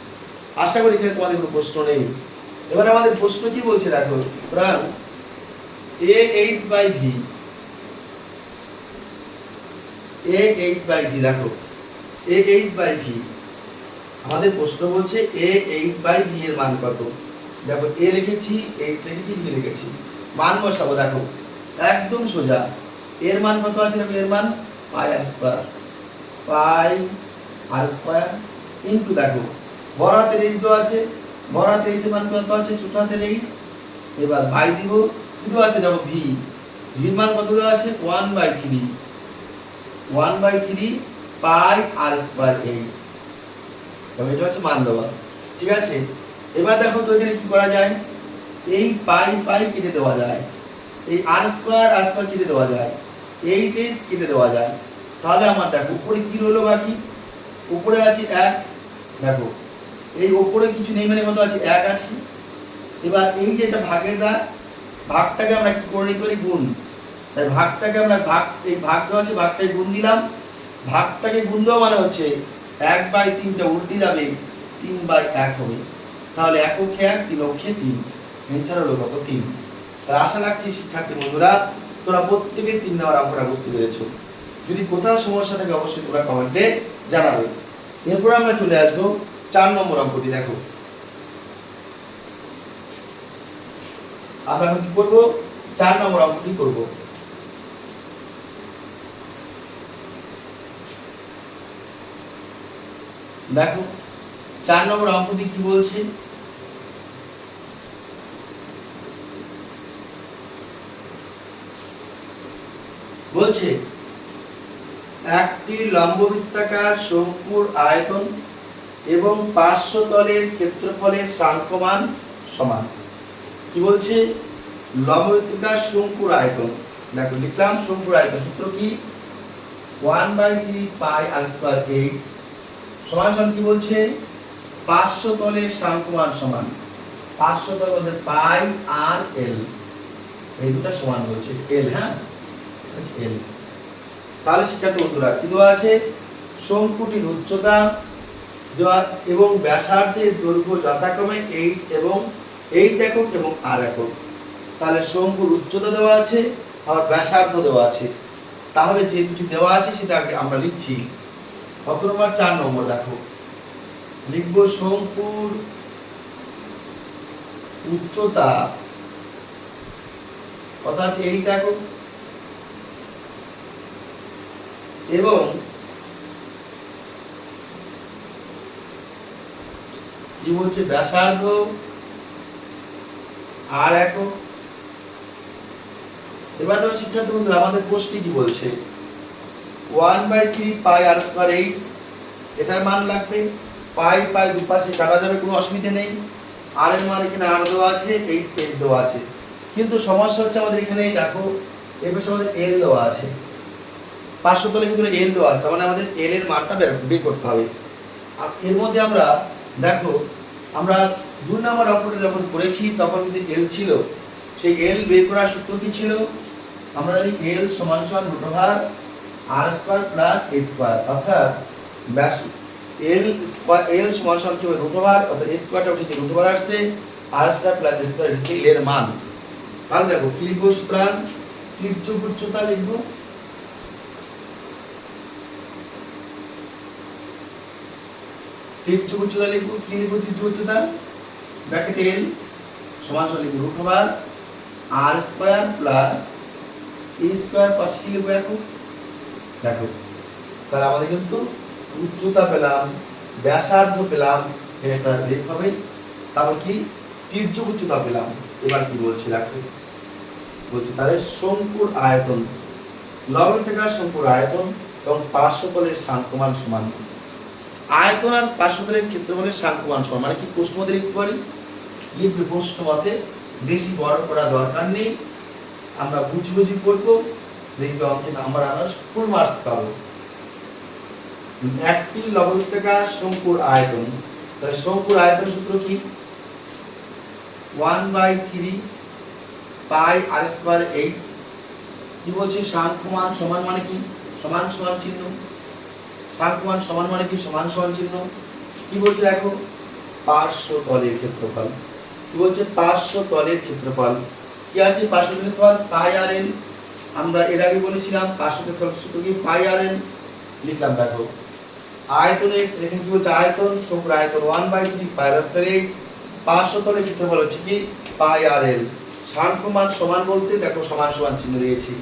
আশা করি এখানে তোমাদের কোনো প্রশ্ন নেই। এবার আমাদের প্রশ্ন কি বলছে দেখো, সুতরাং ah/v দেখো এ এইচ বাই ভি। আমাদের প্রশ্ন বলছে এ এইচ বাই ভি এর মান কত। দেখো এ লিখেছি, এইচ লিখেছি, ভি লিখেছি, মান বসাবো। দেখো একদম সোজা। এর মান কত আছে? দেখো এর মান পাই আর স্কয়ার, পাই আর স্কয়ার ইনটু, দেখো বড় হাতের এইচ দেওয়া আছে, বড় হাতের এইচ এর মান কত আছে? ছোট হাতের এইচ। এবার বাই দিব, কি দেওয়া আছে? দেখো ভি, ভির মান কত দেওয়া আছে? 1/3, 1/3 পাই আর স্কয়ার এইচ। তবে এটা হচ্ছে মান দেওয়া, ঠিক আছে। এবার দেখো তো এখানে কি করা যায়? এই পাই পাই কেটে দেওয়া যায়, এই আর স্কয়ার কেটে দেওয়া যায়, এইচ এইচ কেটে দেওয়া যায়। তাহলে আমার দেখো উপরে কি রইলো বাকি? উপরে আছে 1। দেখো এই উপরে কিছু নেই মানে কত আছে? 1 আছে। এবার এই যে এটা ভাগের দাগ, ভাগটাকে আমরা কি করে নিতে পারি? গুণ। তাই ভাগটাকে আমরা এই ভাগ দেওয়া আছে, ভাগটাকে গুণ দিলাম। ভাগটাকে গুণ দেওয়া মানে হচ্ছে 1/3টা উল্টে যাবে, 3/1 হবে। তাহলে 1 অক্ষে 1, 3 অক্ষে 3, এনসার হলো কত? 3। আর আশা রাখছি শিক্ষার্থী বন্ধুরা তোমরা প্রত্যেকে 3 নম্বর অঙ্কটা বুঝতে পেরেছো। যদি কোথাও সমস্যা থাকে অবশ্যই তোমরা কমেন্টে জানাবে। এরপর আমরা চলে আসবো 4 নম্বর অঙ্কটি। দেখো আমরা এখন কি করব? 4 নম্বর অঙ্কটি করব। দেখো 4 নম্বর অঙ্কটি কি বলছে? বলছে একটি লম্ববৃত্তাকার শঙ্কুর আয়তন এবং পার্শ্বতলের ক্ষেত্রফলের সাংখ্যমান সমান। কি বলছে? লম্ববৃত্তাকার শঙ্কুর আয়তন। দেখো লিখলাম শঙ্কুর আয়তন, সূত্র কি? 1/3 পাই আর স্কয়ার এইচ সমান সমান কি বলছে? পার্শ্বতলের সাংখ্যমান সমান, পার্শ্বতল বলতে পাই আর এল, এই দুটো সমান বলছে এল। হ্যাঁ এল। তাহলে শিক্ষার্থী বন্ধুরা কি দেওয়া আছে? শঙ্কুটির উচ্চতা এবং ব্যাসার্ধের দৈর্ঘ্য যথাক্রমে এইচ একক এবং আর একক। তাহলে শঙ্কুর উচ্চতা দেওয়া আছে আর ব্যাসার্ধ দেওয়া আছে। তাহলে যে দুটি দেওয়া আছে সেটা আগে আমরা লিখছি। কত নম্বর? 4 নম্বর। দেখো লিখব শঙ্কুর উচ্চতা কত আছে? এইচ একক এবং কি বলছে? ব্যাসার্ধ আর একক। এবার তো শিক্ষার্থী বন্ধুরা আমাদের প্রশ্নে কি বলছে? 1/3 পাই আর স্কয়ার এইচ, এটার মান লাগবে। পাই পাই দুপাশে কাটা যাবে, কোনো অসুবিধা নেই। আর এর মান এখানে আর দেওয়া আছে, এইচ এইচ দেওয়া আছে। কিন্তু সমস্যা হচ্ছে আমাদের এখানে দেখো এর পাশে আমাদের এল দেওয়া আছে, পার্শ্বতলের ক্ষেত্রে এল দেওয়া আছে, তার মানে আমাদের এল এর মানটা বের করতে হবে। আর এর মধ্যে আমরা দেখো আমরা 2 নম্বর অঙ্কটা যখন করেছি তখন যদি এল ছিল, সেই এল বের করার সূত্র কি ছিল? আমরা জানি এল সমান সমান √r² প্লাস a স্কয়ার, অর্থাৎ ব্যাস এল সমান সমান কি হবে? √r, অর্থাৎ a স্কয়ারটা উঠে √r আসছে, r² প্লাস a স্কয়ার হচ্ছে এল এর মান। তাহলে দেখো কি লিখবো? সুতরাং তির্যক উচ্চতা লিখবো, তির্যক উচ্চতা লিখবো। কি লিখবো? তির্যক উচ্চতা ব্র্যাকেট এল সমান সমান লিখবো √r প্লাস a স্কয়ার পাশে কি লিখবো এখন? দেখো তাহলে আমাদের কিন্তু উচ্চতা পেলাম, ব্যাসার্ধ পেলাম, এর একটা রেখ হবে। তারপর কি? তির্যক উচ্চতা পেলাম। এবার কি বলছে? দেখো বলছে তাহলে শঙ্কুর আয়তন, লম্ববৃত্তাকার শঙ্কুর আয়তন এবং পার্শ্বতলের সাংখ্যমান সমান। আয়তন আর পার্শ্বতলের ক্ষেত্রফলের সাংখ্যমান সমান মানে কি? প্রশ্ন মতে লিখতে পারি, লিখবে প্রশ্ন মতে, বেশি বড় করা দরকার নেই, আমরা বুঝি বুঝি করবো, দেখবে অঙ্কে নাম্বার আমরা ফুল মার্কস পাবো। একটি লম্ববৃত্তাকার শঙ্কুর আয়তন, তাহলে শঙ্কুর আয়তন সূত্র কি? 1/3 পাই আর স্কয়ার এইচ। কি বলছে? সাংখ্যমান সমান মানে কি? সমান সমান চিহ্ন, সাংখ্যমান সমান মানে কি? সমান সমান চিহ্ন। কি বলছে? দেখো পার্শ্বতলের ক্ষেত্রফল। কি বলছে? পার্শ্বতলের ক্ষেত্রফল কি আছে? পার্শ্বতলের ক্ষেত্রফল পাই আর এল। আমরা এর আগে বলেছিলাম পার্শ্বতলের ক্ষেত্রফল সূত্র কি? পাই আর এল লিখলাম। দেখো আয়তনের এখানে কি বলছে আয়তন শঙ্কুর আয়তন 1/3 পাই আর স্কয়ার এইচ 500 তলে ক্ষেত্রফল হচ্ছে কি পাই আর এল। সাংখ্যমান সমান বলতে দেখো সমান সমান চিহ্ন দিয়েছি।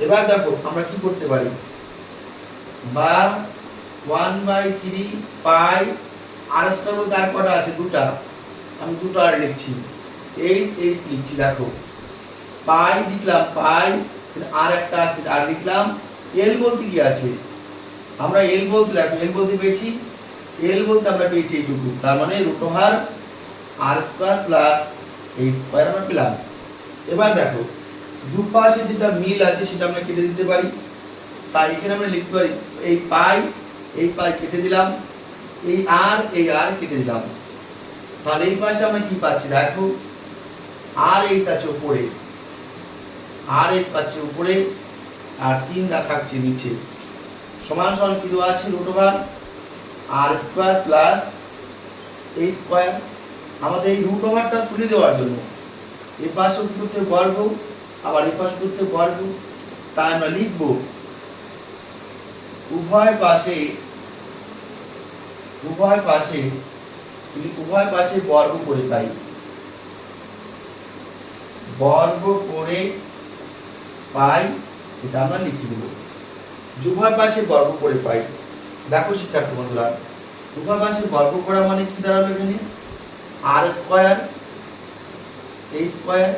এবার দেখো আমরা কি করতে পারি বা 1/3 পাই আর স্কয়ার বলতে আর কটা আছে দুটা, আমি দুটো আর লিখছি এইচ এইচ লিখছি। দেখো পাই লিখলাম পাই আর একটা আছে আর লিখলাম এল বলতে কি আছে আমরা এল বলতে দেখো এল বলতে পেয়েছি এল বলতে আমরা পেয়েছি এইটুকু, তার মানে রুট ওভার আর স্কয়ার প্লাস এই স্কয়ার আমরা পেলাম। এবার দেখো দুপাশে যেটা মিল আছে সেটা আমরা কেটে দিতে পারি, তাই এখানে আমরা লিখতে পারি এই পাই কেটে দিলাম, এই আর কেটে দিলাম, তাহলে এই পাশে আমরা কি পাচ্ছি দেখো আর এইচ আছে উপরে, আর এইচ পাচ্ছে উপরে আর 3 থাকছে নিচে, সমান সমান কি দেওয়া আছে রুট ওভার আর স্কয়ার প্লাস এই স্কয়ার। আমাদের এই রুট ওভারটা তুলে দেওয়ার জন্য এই পাশে কি করতে বর্গ আবার এই পাশে করতে বর্গ, তাই আমরা লিখব উভয় পাশে বর্গ করে পাই, বর্গ করে পাই, এটা আমরা লিখে দেব উভয় পাশে বর্গ করে পাই। দেখো শিক্ষার্থী বন্ধুরা উভয় পাশে বর্গ করা মানে কি দাঁড়াবে এখানে আর স্কয়ার এই স্কয়ার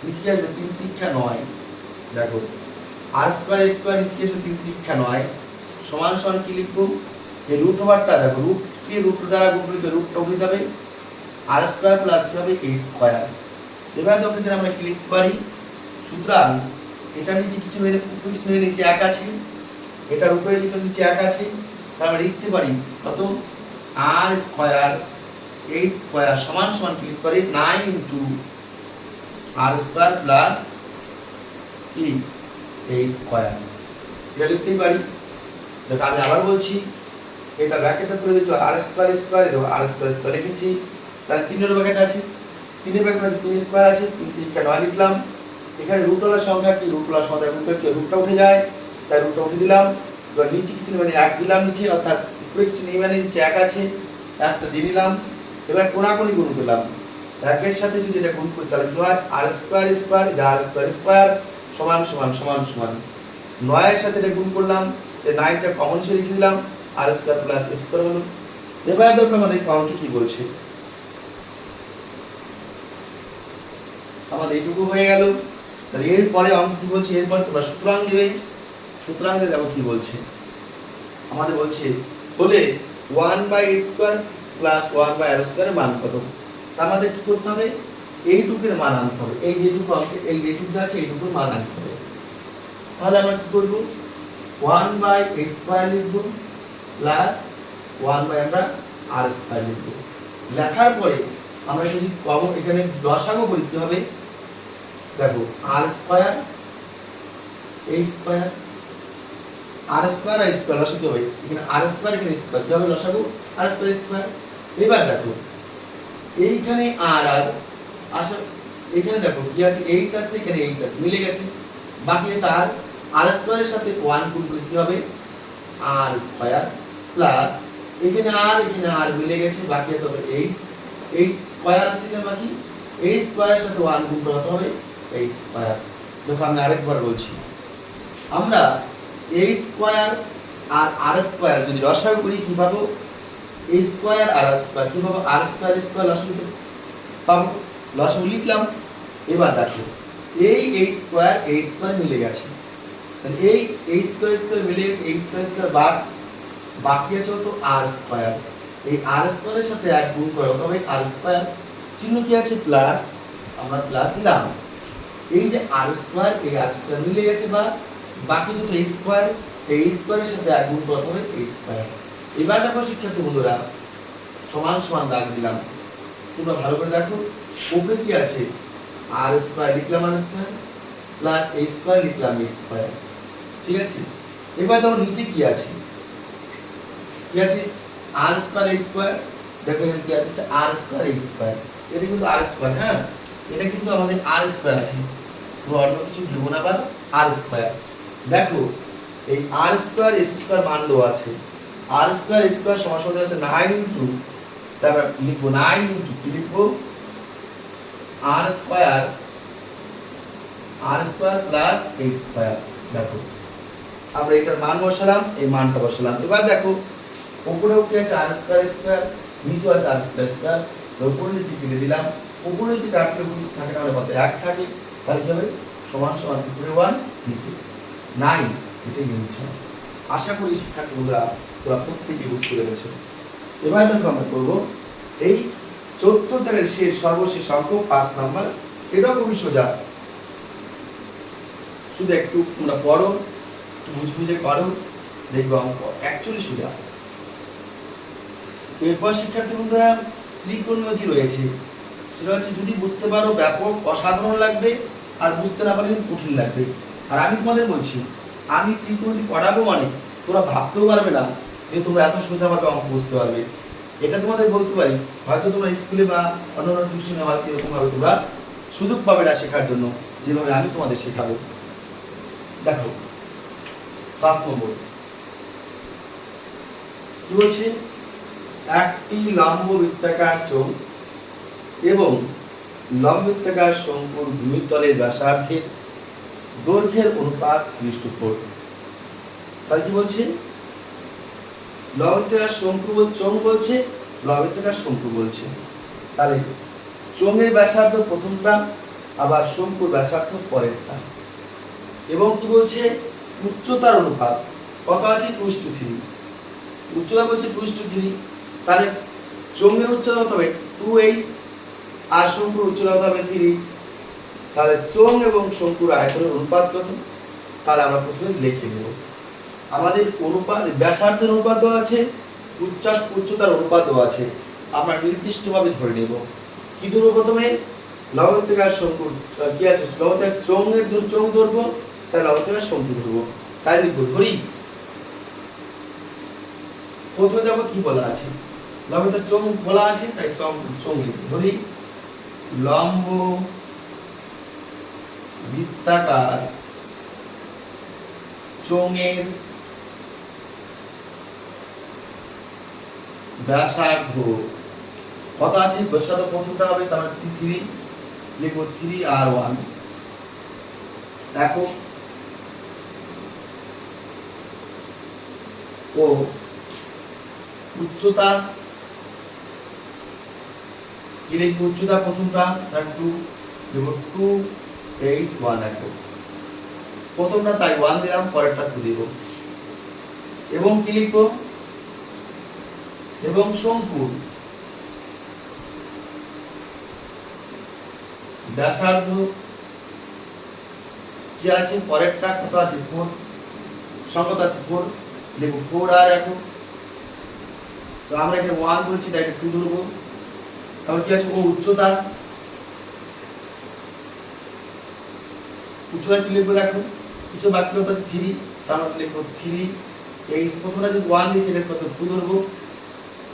নিচে আসবে 3 3 9, দেখো আর স্কয়ার স্কয়ার নিচে আসবে 3 3 9 সমান সমান কি লিখবো এই রুট ওভারটা দেখো রুট কে রুট দ্বারা গুণ করলে রুটটা উঠে যাবে আর স্কয়ার প্লাস কি হবে এই স্কয়ার। এবার দেখো এখানে আমরা কি লিখতে পারি সুতরাং এটা নিচে কিছু মেরে কিছু নিচে 1 আছে, এটার উপরে কিছু নিচে 1 আছে, তাহলে আমরা লিখতে পারি কত আর স্কয়ার এই স্কয়ার সমান সমান কি লিখতে পারি 9 ইনটু আর স্কয়ার প্লাস কি এই স্কয়ার, এটা লিখতেই পারি। দেখো আমি আবার বলছি এটা ব্র্যাকেটটা তুলে দিচ্ছি আর স্কয়ার স্কয়ার দেখো আর স্কয়ার স্কয়ার লিখেছি, তাহলে 3 এর ব্র্যাকেট আছে 3 এর ব্র্যাকেটে 3 স্কয়ার আছে 3 3 9 লিখলাম। এখানে রুটওয়ালা সংখ্যা কি রুটওয়ালা সংখ্যা রুটটা উঠে যায়, তাই রুটটা উঠে দিলাম। এবার নিচে কিছু মানে 1 দিলাম নিচে, অর্থাৎ উপরে কিছু নেই মানে নিচে 1 আছে, একটা দিয়ে দিলাম। এবার কোণাকুণি গুণ করলাম, 1 এর সাথে যদি এটা গুণ করি তাহলে কি হয় আর স্কয়ার স্কয়ার যা আর স্কয়ার স্কয়ার সমান সমান সমান সমান 9 এর সাথে এটা গুণ করলাম, এই 9টা কমন হিসেবে লিখে দিলাম আর স্কয়ার প্লাস স্কয়ার হলো। এবার দেখো আমাদের কাউন্ট কি বলছে, আমাদের এইটুকু হয়ে গেল। তাহলে এরপরে অঙ্ক কি বলছে, এরপর তোমরা সুতরাং দেবে, সুতরাং দিয়ে দেখো কি বলছে আমাদের বলছে বলে 1/স্কয়ার প্লাস 1/r স্কয়ারের মান কত, আমাদের কি করতে হবে এইটুকুর মান আনতে হবে, এই যেটুকু এই যেটুকু আছে এইটুকুর মান আনতে হবে। তাহলে আমরা কি করব 1/স্কয়ার লিখব প্লাস 1/r স্কয়ার লিখব। লেখার পরে আমরা যদি কমন এখানে লসাগু করি কি হবে দেখো আর স্কয়ার এই স্কয়ার আর স্কয়ার আর স্কয়ার লসাগু হবে, এখানে আর স্কয়ার এখানে স্কয়ার কি হবে লসাগু আর স্কয়ার স্কয়ার। এবার দেখো এইখানে আর আসা এখানে দেখো কি আছে এইচ আছে এখানে এইচ আছে মিলে গেছে, বাকি আছে আর স্কয়ারের সাথে 1 গুণ করলে কি হবে আর স্কয়ার প্লাস এখানে আর মিলে গেছে, বাকি আছে হবে এইচ স্কয়ার আছে না, বাকি এই স্কয়ারের সাথে 1 গুণ করতে হবে এই স্কয়ার। দেখো আমি আরেকবার বলছি আমরা এই স্কয়ার আর আর স্কয়ার যদি লসাগু করি কি পাবো এই স্কয়ার আর স্কয়ার কি পাবো আর স্কয়ার স্কয়ার লসাগু পাবো, লসাগু লিখলাম। এবার দেখো এই স্কয়ার মিলে গেছে, তাহলে এই স্কয়ার মিলে গেছে, এই স্কয়ার বাকি আছে তো আর স্কয়ার, এই আর স্কয়ারের সাথে 1 গুণ করতে হবে আর স্কয়ার, চিহ্ন কি আছে প্লাস, আমরা প্লাস দিলাম। এই যে আর স্কয়ার এই আর স্কয়ার মিলে গেছে বা বাকি আছে তো এই স্কয়ারের সাথে 1 গুণ করতে হবে এই স্কয়ার। এবার দেখো শিক্ষার্থী বন্ধুরা সমান সমান দাগ দিলাম, তোমরা ভালো করে দেখো উপরে কি আছে আর স্কয়ার লিখলাম আর স্কয়ার প্লাস এই স্কয়ার লিখলাম এই স্কয়ার, ঠিক আছে। এবার দেখো নিচে কি আছে আর স্কয়ার এই স্কয়ার, দেখো এখানে কি আছে আর স্কয়ার এই স্কয়ার, এটা কিন্তু আর স্কয়ার, হ্যাঁ এটা কিন্তু আমাদের আর স্কয়ার আছে, পুরো অন্য কিছু দেব না বা আর স্কয়ার। দেখো এই আর স্কয়ার এস স্কয়ার মান দেওয়া আছে, আর স্কোয়ার স্কোয়ার সমান সমান আছে 9 ইন্টু, তারপর লিখবো 9 ইন্টু কি লিখবো আর স্কোয়ার প্লাস এই স্কোয়ার। দেখো আমরা এটার মান বসালাম, এই মানটা বসালাম। এবার দেখো উপরেও কি আছে আর স্কোয়ার, নিচেও আছে আর স্কোয়ার, উপরে নিচে কেটে দিলাম। উপরে নিচে কাটলে কিছু থাকে না, আমাদের 1 থাকে, তাহলে কি হবে সমান সমান উপরে 1 নিচে 9, এটাই নিচ্ছে। আশা করি শিক্ষার্থী বন্ধুরা তোমরা প্রত্যেকে বুঝতে পেরেছো। এবার দেখো আমরা করবো এই 14 দাগের সর্বশেষ অঙ্ক 5 নাম্বার। এটাও খুবই সোজা, শুধু একটু তোমরা পড়ো, বুঝে করো, দেখবো অঙ্ক অ্যাকচুয়ালি সোজা। এরপর শিক্ষার্থী বন্ধুরা ত্রিকোণমিতি রয়েছে, সেটা হচ্ছে যদি বুঝতে পারো ব্যাপক অসাধারণ লাগবে, আর বুঝতে না পারলে কঠিন লাগবে। আর আমি তোমাদের বলছি, আমি ত্রিকোণমিতি পড়াবো মানে তোমরা ভাবতেও পারবে না যে তোমরা এত সোজাভাবে অঙ্ক বুঝতে পারবে। এটা তোমাদের বলতে পারি, হয়তো তোমরা স্কুলে বা অন্যান্য টিউশনে হয়তো এরকমভাবে তোমরা সুযোগ পাবে না শেখার জন্য, যেভাবে আমি তোমাদের শেখাবো। দেখো 5 নম্বর কি বলছে, একটি লম্ব বৃত্তাকার চোঙ এবং লম্ব বৃত্তাকার শঙ্কুর ভূমিতলের ব্যাসার্ধের দৈর্ঘ্যের অনুপাত 3:4। তাহলে কি বলছে, লম্ব বৃত্তাকার শঙ্কু চোঙ বলছে, লম্ব বৃত্তাকার শঙ্কু বলছে। তাহলে চোঙের ব্যাসার্ধ প্রথমটা, আবার শঙ্কুর ব্যাসার্ধ পরেরটা। এবং কি বলছে উচ্চতার অনুপাত কত আছে 2:3, উচ্চতা বলছে 2:3। তাহলে চোঙের উচ্চতা কত হবে 2h, আর শঙ্কুর উচ্চতা কত হবে 3h। তাহলে চোঙ এবং শঙ্কুর আয়তনের অনুপাত কত, তাহলে আমরা প্রথমে লিখে নেব। আমাদের অনুপাত ব্যাসার্ধের অনুপাত দেওয়া আছে, উচ্চতার অনুপাত দেওয়া আছে, আমরা নির্দিষ্টভাবে ধরে নেব। কি ধরবো প্রথমে, লম্ব বৃত্তাকার শঙ্কুর কি আছে, লম্ব বৃত্তাকার চোঙের চোঙ ধরবো, তাহলে লম্ব বৃত্তাকার শঙ্কু ধরবো। তাই লিখবো ধরি, প্রথমে দেখো কি বলা আছে, লম্ব বৃত্তাকার চোঙ বলা আছে, তাই চোঙ ধরি। লম্ব বৃত্তাকার চোঙের ব্যাসার্ধ কত আছে, ব্যাসার্ধ প্রথমটা হবে, তারপর 3 লিখবো 3r1। দেখো ও উচ্চতা কি লিখবো, উচ্চতা প্রথমটা 2 লিখবো 2h1। দেখো প্রথমটা তাই 1 দিলাম, পরেরটা 2 দিব। এবং কি লিখবো, এবং শঙ্কুর ব্যাসার্ধ কি আছে, পরেরটা কত আছে 4, সংখ্যা আছে 4, লিখবো 4 আর এখন। তো আমরা এখানে 1 ধরছি, তাই 2 ধরবো। তাহলে কি আছে, ও উচ্চতা কি লিখবো, দেখো উচ্চতা বাকি কত আছে 3, তাহলে লিখবো 3। এই প্রথমটা যদি 1 দিয়েছে, এটা কত 2 ধরবো,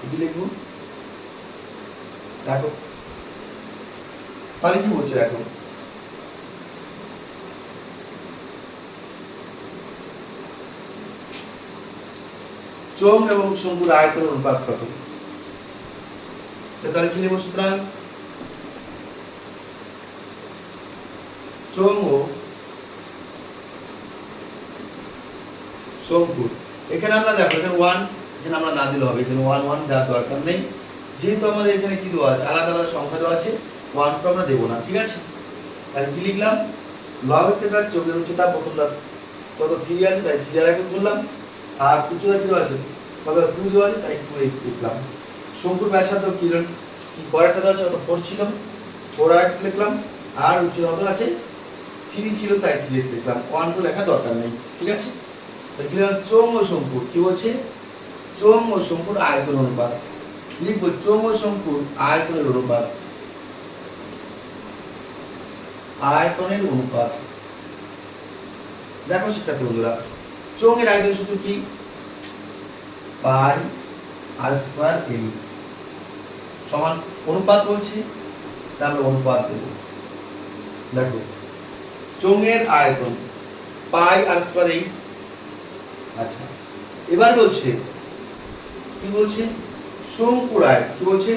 কি লিখবো দেখো। তাহলে কি বলছে দেখো, চোঙ এবং শঙ্কুর আয়তনের অনুপাত কত, তাহলে কি লিখবো, সুতরাং চোঙ ও শঙ্কুর, এখানে আমরা দেখো এখানে 1, এখানে আমরা না দিলে হবে, এখানে 1 1 দেওয়ার দরকার নেই, যেহেতু আমাদের এখানে কি দেওয়া আছে, আলাদা আলাদা সংখ্যা দেওয়া আছে, 1 টা আমরা দেবো না, ঠিক আছে। তাহলে কি লিখলাম, লম্ব বৃত্তাকার চোঙের উচ্চতা প্রথমটা কত 3 আছে, তাই 3 আর এখন ধরলাম, আর উচ্চতা কি দেওয়া আছে কত 2 দেওয়া আছে, তাই 2h লিখলাম। শঙ্কুর ব্যাসার্ধ কি পরেরটা দেওয়া আছে কত 4 ছিল, 4 আর লিখলাম, আর উচ্চতা কত আছে 3 ছিল, তাই 3h লিখলাম। 1 2 লেখা দরকার নেই, ঠিক আছে। তাহলে কি লিখলাম, চোঙ ও শঙ্কুর কি বলছে, চোঙ ও শঙ্কুর আয়তন অনুপাত, লিখবো চোঙ ও শঙ্কুর আয়তনের অনুপাত, আয়তনের অনুপাত। দেখো শিক্ষার্থী বন্ধুরা, চোঙের আয়তন সূত্র কি, পাই আর স্কয়ার এইচ সমান অনুপাত বলছি, তাহলে অনুপাত দেব। দেখো চোঙের আয়তন পাই আর স্কয়ার এইচ। আচ্ছা এবার বলছে কি বলছে শঙ্কুর আয়তন, কি বলছে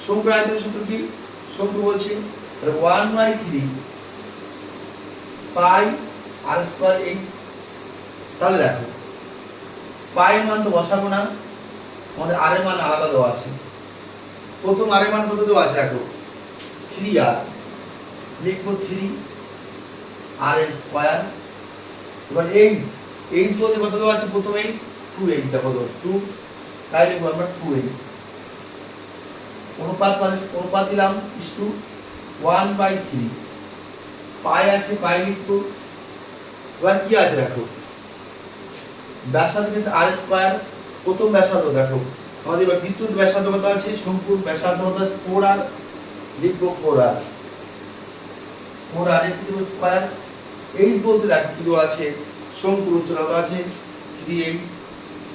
শঙ্কুর আয়তনের সূত্র কি, শঙ্কু বলছে 1/3 পাই আর স্কয়ার h। তাহলে দেখো পাই মান তো বসাবো না, আমাদের আর এর মান আলাদা দেওয়া আছে। প্রথম আর এর মান কত দেওয়া আছে দেখো 3r, লিখবো 3 আর এর স্কয়ার। এবার h বলতে কত দেওয়া আছে, প্রথম h 2h, দেখো দোস্ত 2, তাই লিখবো আমরা 2h। অনুপাত দিলাম is to 1/3 পাই আছে, পাই লিখবো। এবার কি আছে দেখো ব্যাসার্ধ হচ্ছে আর স্কয়ার, প্রথম ব্যাসার্ধ দেখো আমাদের এবার দ্বিতীয় ব্যাসার্ধ কত আছে, শঙ্কুর ব্যাসার্ধ কত আছে 4r, লিখবো 4r একটু স্কয়ার। h বলতে দেখো কি আছে, শঙ্কুর উচ্চতা কত আছে 3h,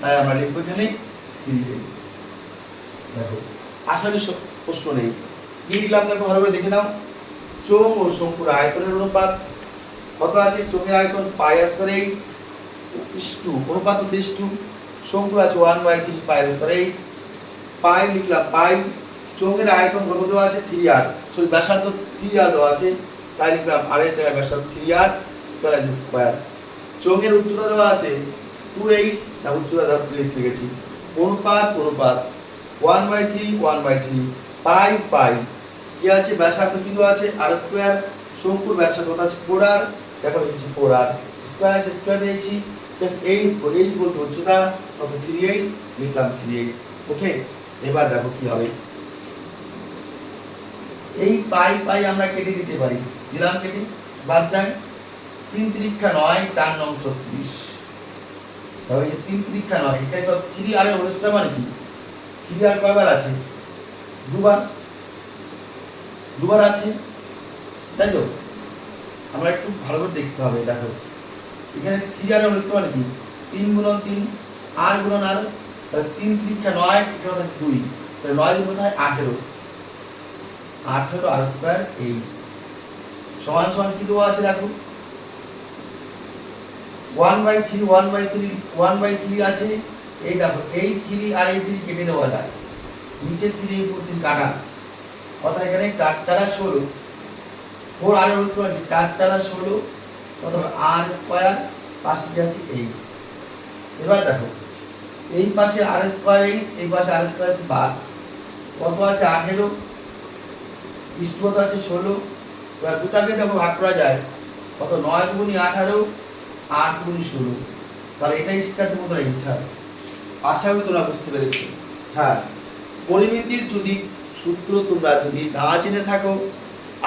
তাই আমরা লিখবো এখানে 3h। দেখো আশা করি প্রশ্ন নেই, কি লিখলাম দেখো ভালো করে দেখে নাও। চোঙ ও শঙ্কুর আয়তনের অনুপাত কত আছে, চোঙের আয়তন পাই R square h is to, অনুপাত হচ্ছে is to, শঙ্কুর আছে 1/3 পাই আর স্কয়ার h, পাই লিখলাম পাই, চোঙের আয়তন কত দেওয়া আছে 3r, সরি ব্যাসার্ধ 3r দেওয়া আছে, তাই লিখলাম r এর জায়গায় ব্যাসার্ধ 3r স্কয়ার আছে স্কয়ার। চোঙের উচ্চতা দেওয়া আছে 2h, না উচ্চতা দেওয়া 2h লিখেছি। অনুপাত 1/3 পাই কি আছে, ব্যাসার্ধ কি দেওয়া আছে r স্কয়ার, শঙ্কুর ব্যাসার্ধ কত আছে 4r, দেখো লিখছি 4r স্কয়ার আছে স্কয়ার দিয়েছি, প্লাস h বলতে উচ্চতা কত 3h, লিখলাম 3h। ওকে, এবার দেখো কি হবে, এই পাই আমরা কেটে দিতে পারি, দিলাম কেটে, বাদ যায় 3 × 9 4 9 36, তাহলে এই 3 × 9 এখানে তো 3r এর হোল স্কয়ার মানে কি, 3r কয়বার আছে, দুবার আছে, তাই তো আমরা একটু ভালো করে দেখতে হবে। দেখো এখানে 3r এর হোল স্কয়ার মানে কি 3 × 3 r × r, তাহলে 3 × 9 এখানে 2, তাহলে 9 দুই কোথায় 18 r স্কয়ার h সমান সমান কি দেওয়া আছে দেখো 1/3 আছে, এই দেখো এই 3 আর এই 3 কেটে দেওয়া যায়, নিচে 3 উপর 3 কাটা, কথা এখানে 4 × 16, 4 আর হোল স্কয়ার 4 × 16 কত r স্কয়ার, পাশে কি আছে h। এবার দেখো এই পাশে r স্কয়ার h, এই পাশে r স্কয়ার আছে 12, কত আছে 18, ইষ্ট কত আছে 16, এবার দুটাকে দেখো ভাগ করা যায়, কত 9 × 18 8 × 16, তাহলে এটাই শিক্ষার্থী বন্ধুরা ইচ্ছা। আশা করি তোমরা বুঝতে পেরেছো। হ্যাঁ, পরিমিতির যদি সূত্র তোমরা যদি না জেনে থাকো,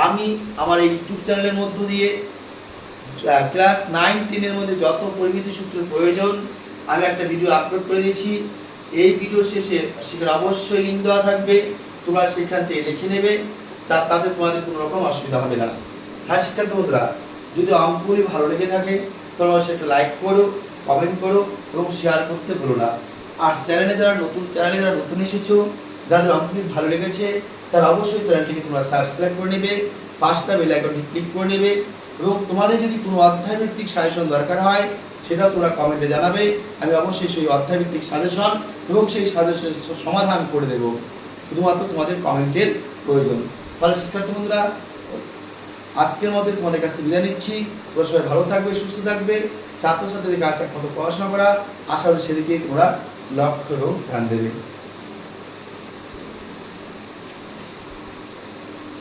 আমি আমার এই ইউটিউব চ্যানেলের মধ্য দিয়ে ক্লাস 9 10 এর মধ্যে যত পরিমিতি সূত্রের প্রয়োজন আমি একটা ভিডিও আপলোড করে দিয়েছি। এই ভিডিও শেষে সেখানে অবশ্যই লিঙ্ক দেওয়া থাকবে, তোমরা সেখান থেকে লিখে নেবে, তাতে তোমাদের কোনো রকম অসুবিধা হবে না। হ্যাঁ শিক্ষার্থী বন্ধুরা, যদি অঙ্কগুলি ভালো লেগে থাকে তোমরা অবশ্যই একটা লাইক করো, কমেন্ট করো এবং শেয়ার করতে ভুলো না। আর চ্যানেলে যারা নতুন এসেছো, যাদের অঙ্কগুলি ভালো লেগেছে তারা অবশ্যই চ্যানেলটিকে তোমরা সাবস্ক্রাইব করে নেবে, পাশে বেল আইকনটি ক্লিক করে নেবে, এবং তোমাদের যদি কোনো অধ্যায়ভিত্তিক সাজেশন দরকার হয় সেটাও তোমরা কমেন্টে জানাবে, আমি অবশ্যই সেই অধ্যায়ভিত্তিক সাজেশন এবং সেই সাজেশনের সমাধান করে দেব, শুধুমাত্র তোমাদের কমেন্টের প্রয়োজন। তাহলে শিক্ষার্থী বন্ধুরা, আজকের মধ্যে তোমাদের কাছ থেকে বিদায় নিচ্ছি। তোমরা সবাই ভালো থাকবে, সুস্থ থাকবে, ছাত্রছাত্রীদের কাছে একমাত্র পড়াশোনা করা, আশা করি সেদিকেই তোমরা লক্ষ্য এবং ধ্যান দেবে।